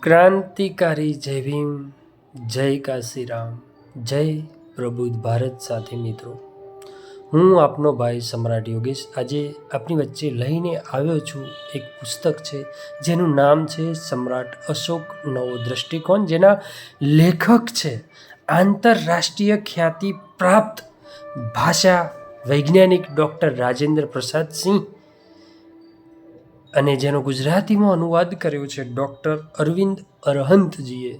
ક્રાંતિકારી જય ભીમ, જય કાશીરામ, જય પ્રબુદ્ધ ભારત. સાથી મિત્રો, હું આપનો ભાઈ સમ્રાટ યોગેશ આજે આપની વચ્ચે લઈને આવ્યો છું. એક પુસ્તક છે જેનું નામ છે સમ્રાટ અશોક નવો દ્રષ્ટિકોણ, જેના લેખક છે આંતરરાષ્ટ્રીય ખ્યાતિ પ્રાપ્ત ભાષા વૈજ્ઞાનિક ડૉક્ટર રાજેન્દ્ર પ્રસાદ સિંહ, અને જેનો ગુજરાતીમાં અનુવાદ કર્યો છે ડૉક્ટર અરવિંદ અરહંતજીએ.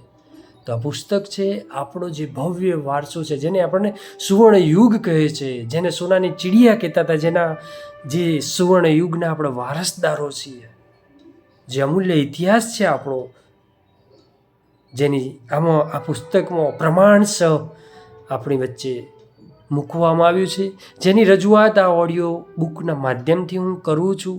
તો આ પુસ્તક છે આપણો જે ભવ્ય વારસો છે, જેને આપણને સુવર્ણ યુગ કહે છે, જેને સોનાની ચીડિયા કહેતા હતા, જેના જે સુવર્ણ યુગના આપણે વારસદારો છીએ, જે અમૂલ્ય ઇતિહાસ છે આપણો, જેની આ પુસ્તકમાં પ્રમાણસહ આપણી વચ્ચે મૂકવામાં આવ્યું છે, જેની રજૂઆત આ ઓડિયો બુકના માધ્યમથી હું કરું છું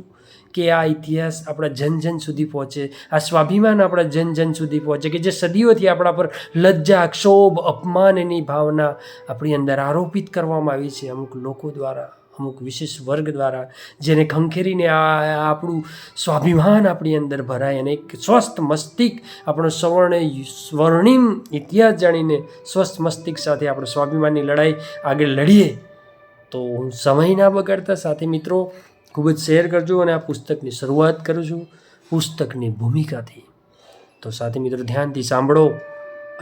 કે આ ઇતિહાસ આપણા જન જન સુધી પહોંચે, આ સ્વાભિમાન આપણા જન જન સુધી પહોંચે, કે જે સદીઓથી આપણા પર લજ્જા, ક્ષોભ, અપમાનની ભાવના આપણી અંદર આરોપિત કરવામાં આવી છે અમુક લોકો દ્વારા, અમુક વિશેષ વર્ગ દ્વારા, જેને ખંખેરીને આપણું સ્વાભિમાન આપણી અંદર ભરાય અને એક સ્વસ્થ મસ્તિષ્ક આપણો સ્વર્ણિમ ઇતિહાસ જાણીને સ્વસ્થ મસ્તિષ્ક સાથે આપણે સ્વાભિમાનની લડાઈ આગળ લડીએ. તો હું સમય ના બગાડતા સાથે મિત્રો ખૂબ જ શેર કરજો, અને આ પુસ્તકની શરૂઆત કરું છું પુસ્તકની ભૂમિકાથી. તો સાથે મિત્રો ધ્યાનથી સાંભળો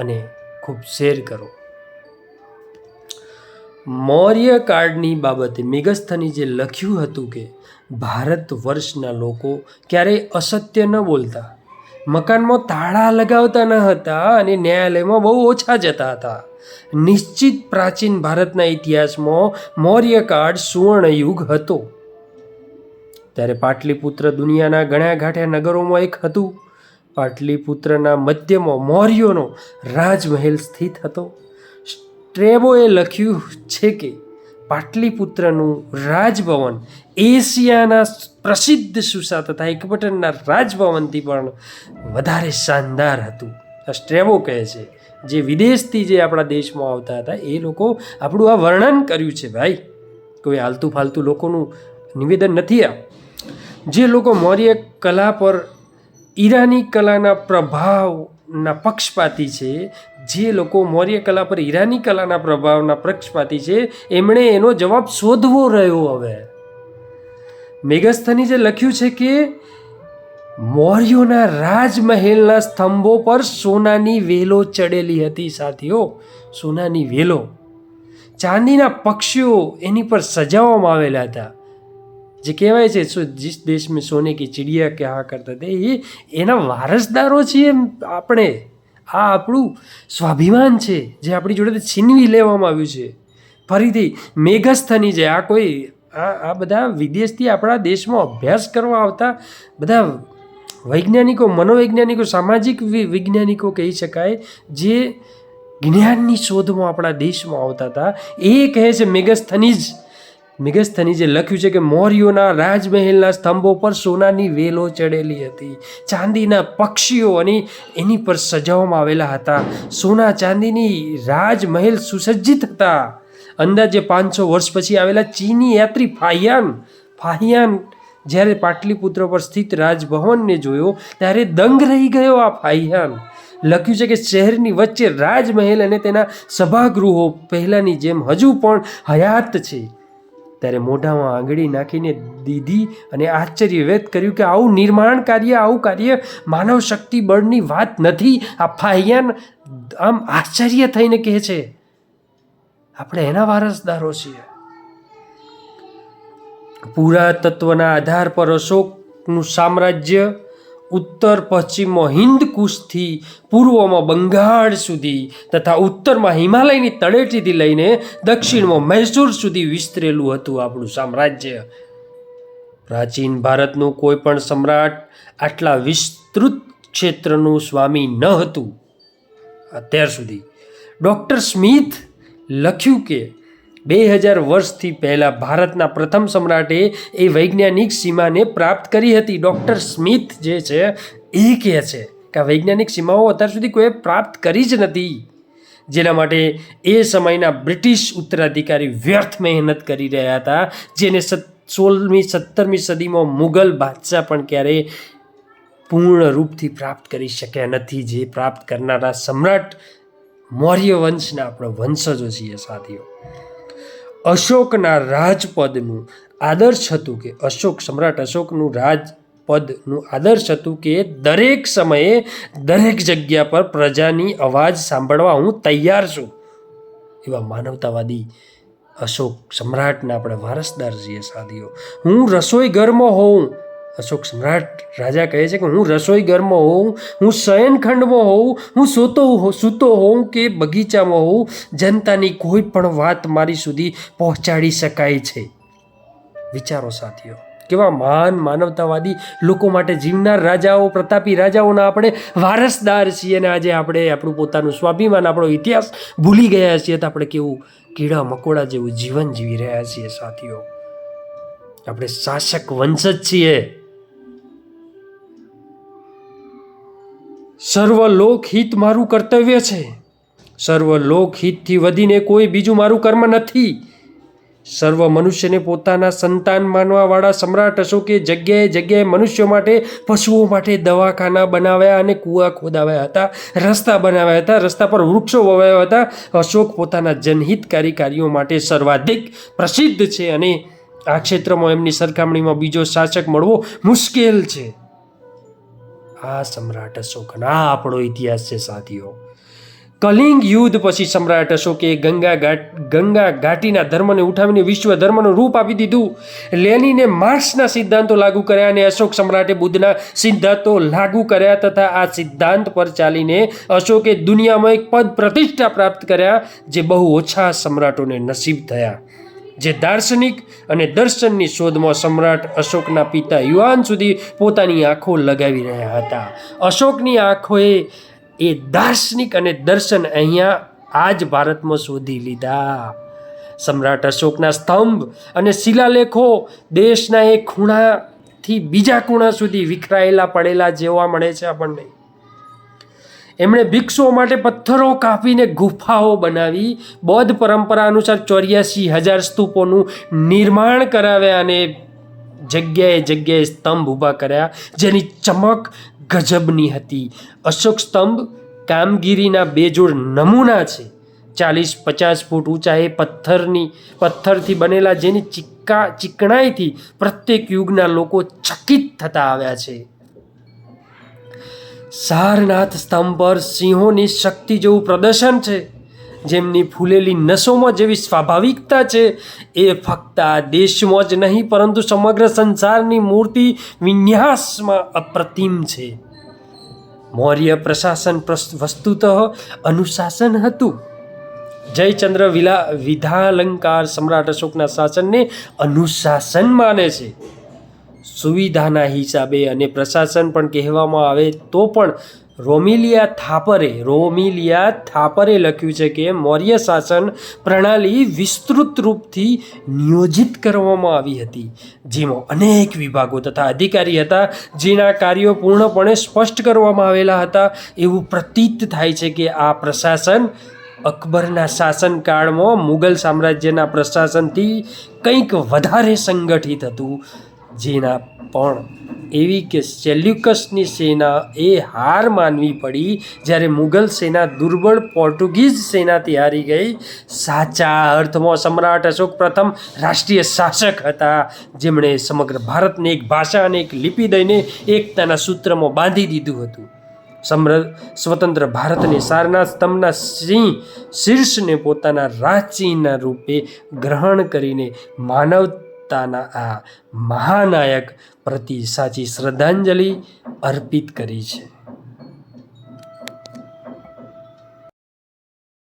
અને ખૂબ શેર કરો. મૌર્ય કાળની બાબતે મેગસ્થની જે લખ્યું હતું કે ભારત વર્ષના લોકો ક્યારેય અસત્ય ન બોલતા, મકાનમાં તાળા લગાવતા ન હતા અને ન્યાયાલયમાં બહુ ઓછા જતા હતા. નિશ્ચિત પ્રાચીન ભારતના ઇતિહાસમાં મૌર્ય કાળ સુવર્ણ યુગ હતો. ત્યારે પાટલીપુત્ર દુનિયાના ગણ્યા ગાંઠ્યા નગરોમાં એક હતું. પાટલીપુત્રના મધ્યમાં મૌર્યોનો રાજમહેલ સ્થિત હતો. સ્ટ્રેબોએ લખ્યું છે કે પાટલીપુત્રનું રાજભવન એશિયાના પ્રસિદ્ધ સુસા તથા એકબટનના રાજભવનથી પણ વધારે શાનદાર હતું. આ સ્ટ્રેબો કહે છે, જે વિદેશથી જે આપણા દેશમાં આવતા હતા એ લોકો આપણું આ વર્ણન કર્યું છે. ભાઈ, કોઈ આલતું ફાલતું લોકોનું નિવેદન નથી આ. જે લોકો મૌર્ય કલા પર ઈરાની કલાના પ્રભાવના પક્ષપાતી છે, જે લોકો મૌર્ય કલા પર ઈરાની કલાના પ્રભાવના પક્ષપાતી છે, એમણે એનો જવાબ શોધવો રહ્યો. હવે મેગસ્થની જે લખ્યું છે કે મૌર્યોના રાજમહેલના સ્તંભો પર સોનાની વેલો ચડેલી હતી. સાથીઓ, સોનાની વેલો, ચાંદીના પક્ષીઓ એની પર સજાવવામાં આવેલા હતા. જે કહેવાય છે જીસ દેશ મેં સોને કી ચિડિયા કહા કરતા હતા, એ એના વારસદારો છીએ આપણે. આ આપણું સ્વાભિમાન છે જે આપણી જોડે છીનવી લેવામાં આવ્યું છે. ફરીથી મેઘસ્થની જે આ કોઈ આ બધા વિદેશથી આપણા દેશમાં અભ્યાસ કરવા આવતા બધા વૈજ્ઞાનિકો, મનોવૈજ્ઞાનિકો, સામાજિક વૈજ્ઞાનિકો કહી શકાય, જે જ્ઞાનની શોધમાં આપણા દેશમાં આવતા હતા, એ કહે છે મેગસ્થની જે લખ્યું છે કે મૌર્યોના રાજમહેલના સ્તંભો પર સોનાની વેલો ચડેલી હતી, ચાંદીના પક્ષીઓ અને એની પર સજાવવામાં આવેલા હતા. સોના ચાંદીની રાજમહેલ સુસજ્જિત હતા. અંદાજે 500 વર્ષ પછી આવેલા ચીની યાત્રી ફાહિયાન જ્યારે પાટલીપુત્ર પર સ્થિત રાજભવનને જોયો ત્યારે દંગ રહી ગયો. આ ફાહિયાન લખ્યું છે કે શહેરની વચ્ચે રાજમહેલ અને તેના સભાગૃહો પહેલાંની જેમ હજુ પણ હયાત છે. ત્યારે મોઢામાં આંગળી નાખીને દીધી અને આશ્ચર્ય વ્યક્ત કર્યું કે આવું નિર્માણ કાર્ય, આવું કાર્ય માનવ શક્તિ બળની વાત નથી. આ ફાહિયાન આમ આશ્ચર્ય થઈને કહે છે આપણે એના વારસદારો છીએ. પુરાતત્વના આધાર પર અશોકનું સામ્રાજ્ય ઉત્તર પશ્ચિમમાં હિન્દકુશથી પૂર્વમાં બંગાળ સુધી તથા ઉત્તરમાં હિમાલયની તળેટીથી લઈને દક્ષિણમાં મૈસૂર સુધી વિસ્તરેલું હતું આપણું સામ્રાજ્ય. પ્રાચીન ભારતનું કોઈ પણ સમ્રાટ આટલા વિસ્તૃત ક્ષેત્રનું સ્વામી ન હતું અત્યાર સુધી. ડૉક્ટર સ્મિથ લખ્યું કે 2000 વર્ષથી પહેલાં ભારતના પ્રથમ સમ્રાટે એ વૈજ્ઞાનિક સીમાને પ્રાપ્ત કરી હતી. ડૉક્ટર સ્મિથ જે છે એ કહે છે કે આ વૈજ્ઞાનિક સીમાઓ અત્યાર સુધી કોઈએ પ્રાપ્ત કરી જ નથી, જેના માટે એ સમયના બ્રિટિશ ઉત્તરાધિકારી વ્યર્થ મહેનત કરી રહ્યા હતા, જેને 16મી 17મી સદીમાં મુગલ બાદશાહ પણ ક્યારેય પૂર્ણ રૂપથી પ્રાપ્ત કરી શક્યા નથી, જે પ્રાપ્ત કરનારા સમ્રાટ મૌર્ય વંશના આપણે વંશજો છીએ સાથીઓ. અશોકના રાજપદનું આદર્શ હતું કે સમ્રાટ અશોકનું રાજપદનું આદર્શ હતું કે દરેક સમયે દરેક જગ્યા પર પ્રજાની અવાજ સાંભળવા હું તૈયાર છું. એવા માનવતાવાદી અશોક સમ્રાટના આપણે વારસદાર છીએ સાથીઓ. હું રસોઈ ઘરમાં હોઉં, અશોક સમ્રાટ રાજા કહે છે કે હું રસોઈ ઘરમાં હોઉં, હું શયનખંડમાં હોઉં, હું સૂતો હોઉં કે બગીચામાં હોઉં, જનતાની કોઈ પણ વાત મારી સુધી પહોંચાડી શકાય છે. વિચારો સાથીઓ, કેવા મહાન માનવતાવાદી લોકો માટે જીવનાર રાજાઓ, પ્રતાપી રાજાઓના આપણે વારસદાર છીએ. અને આજે આપણે આપણું પોતાનું સ્વાભિમાન, આપણો ઇતિહાસ ભૂલી ગયા છીએ. તો આપણે કેવું કીડા મકોડા જેવું જીવન જીવી રહ્યા છીએ સાથીઓ. આપણે શાસક વંશ જ છીએ. સર્વ લોકહિત મારું કર્તવ્ય છે. સર્વ લોકહિતથી વધીને કોઈ બીજું મારું કર્મ નથી. સર્વ મનુષ્યને પોતાના સંતાન માનવાવાળા સમ્રાટ અશોકે જગ્યાએ જગ્યાએ મનુષ્યો માટે, પશુઓ માટે દવાખાના બનાવ્યા અને કૂવા ખોદાવ્યા હતા, રસ્તા બનાવ્યા હતા, રસ્તા પર વૃક્ષો વવાયા હતા. અશોક પોતાના જનહિતકારી કાર્યો માટે સર્વાધિક પ્રસિદ્ધ છે અને આ ક્ષેત્રમાં એમની સરખામણીમાં બીજો શાસક મળવો મુશ્કેલ છે. આ સમ્રાટ અશોકના આપણો ઇતિહાસ છે સાથીઓ. કલિંગ યુદ્ધ પછી સમ્રાટ અશોકે ગંગા ઘાટીના ધર્મને ઉઠાવીને વિશ્વ ધર્મનું રૂપ આપી દીધું. લેનીને માર્ક્સના સિદ્ધાંતો લાગુ કર્યા અને અશોક સમ્રાટે બુદ્ધના સિદ્ધાંતો લાગુ કર્યા તથા આ સિદ્ધાંત પર ચાલીને અશોકે દુનિયામાં એક પદ પ્રતિષ્ઠા પ્રાપ્ત કર્યા જે બહુ ઓછા સમ્રાટોને નસીબ થયા. જે દાર્શનિક અને દર્શનની શોધમાં સમ્રાટ અશોકના પિતા યુઆન સુધી પોતાની આંખો લગાવી રહ્યા હતા. અશોકની આંખોએ એ દાર્શનિક અને દર્શન અહીંયા આજ ભારતમાં શોધી લીધા. સમ્રાટ અશોકના સ્તંભ અને શિલાલેખો દેશના એક ખૂણાથી બીજા ખૂણા સુધી વિખરાયેલા પડેલા જોવા મળે છે આપણને. એમણે ભિક્ષુઓ માટે પથ્થરો કાપીને ગુફાઓ બનાવી, બૌદ્ધ પરંપરા અનુસાર 84,000 સ્તૂપોનું નિર્માણ કરાવ્યા અને જગ્યાએ જગ્યાએ સ્તંભ ઊભા કર્યા જેની ચમક ગજબની હતી. અશોક સ્તંભ કામગીરીના બેજોડ નમૂના છે. 40-50 ફૂટ ઊંચા એ પથ્થરથી બનેલા જેની ચીકણાઈથી પ્રત્યેક યુગના લોકો ચકિત થતા આવ્યા છે. સારનાથ સ્તંભ પર સિંહોની શક્તિ જેવું પ્રદર્શન છે. જેમની ફૂલેલી નસોમાં જેવી સ્વાભાવિકતા છે એ ફક્ત આ દેશમાં જ નહીં પરંતુ સમગ્ર સંસારની મૂર્તિ વિન્યાસમાં અપ્રતિમ છે. મૌર્ય પ્રશાસન વસ્તુતઃ અનુશાસન હતું. જયચંદ્ર વિધાલંકાર સમ્રાટ અશોકના શાસનને અનુશાસન માને છે. સુવિધાના હિસાબે અને પ્રશાસન પણ કહેવામાં આવે તો પણ રોમિલિયા થાપરે લખ્યું છે કે મૌર્ય શાસન પ્રણાલી વિસ્તૃત રૂપથી નિયોજિત કરવામાં આવી હતી જેમાં અનેક વિભાગો તથા અધિકારી હતા જેના કાર્યો પૂર્ણપણે સ્પષ્ટ કરવામાં આવેલા હતા. એવું પ્રતીત થાય છે કે આ પ્રશાસન અકબરના શાસનકાળમાં મુગલ સામ્રાજ્યના પ્રશાસનથી કંઈક વધારે સંગઠિત હતું. જેના પણ એવી કે સેલ્યુકસની સેના એ હાર માનવી પડી જ્યારે મુગલ સેના દુર્બળ પોર્ટુગીઝ સેનાથી હારી ગઈ. સાચા અર્થમાં સમ્રાટ અશોક પ્રથમ રાષ્ટ્રીય શાસક હતા જેમણે સમગ્ર ભારતને એક ભાષા અને એક લિપિ દઈને એકતાના સૂત્રમાં બાંધી દીધું હતું. સ્વતંત્ર ભારતને સારનાથ સ્તંભના શીર્ષને પોતાના રાજચિહ્નના રૂપે ગ્રહણ કરીને માનવતાના આ મહાનાયક પ્રતિ સાચી શ્રદ્ધાંજલિ અર્પિત કરી છે.